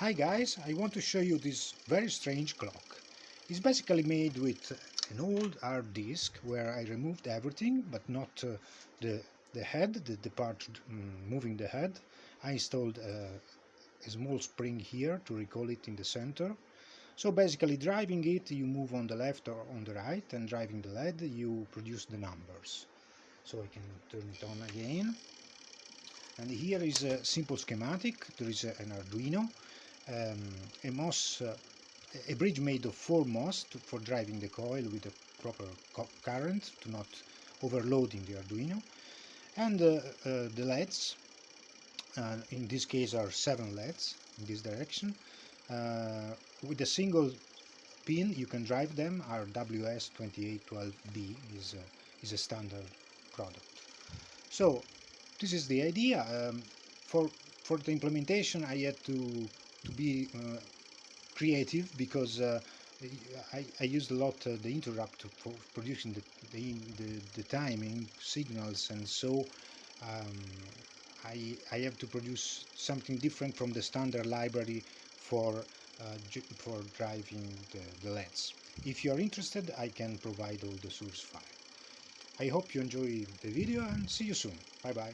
Hi guys, I want to show you this very strange clock. It's basically made with an old hard disk where I removed everything but not the head, the part moving the head. I installed a small spring here to recall it in the center. So basically driving it you move on the left or on the right, and driving the LED you produce the numbers. So I can turn it on again. And here is a simple schematic. There is an Arduino, a MOS, a bridge made of 4 MOS for driving the coil with a proper current to not overloading the Arduino, and the LEDs, in this case are 7 LEDs in this direction. With a single pin you can drive them. Our WS2812B is a standard product. So this is the idea. For the implementation I had to be creative, because I used a lot the interrupt for producing the timing signals, and so I have to produce something different from the standard library for driving the LEDs. If you are interested, I can provide all the source file. I hope you enjoy the video and see you soon. Bye bye.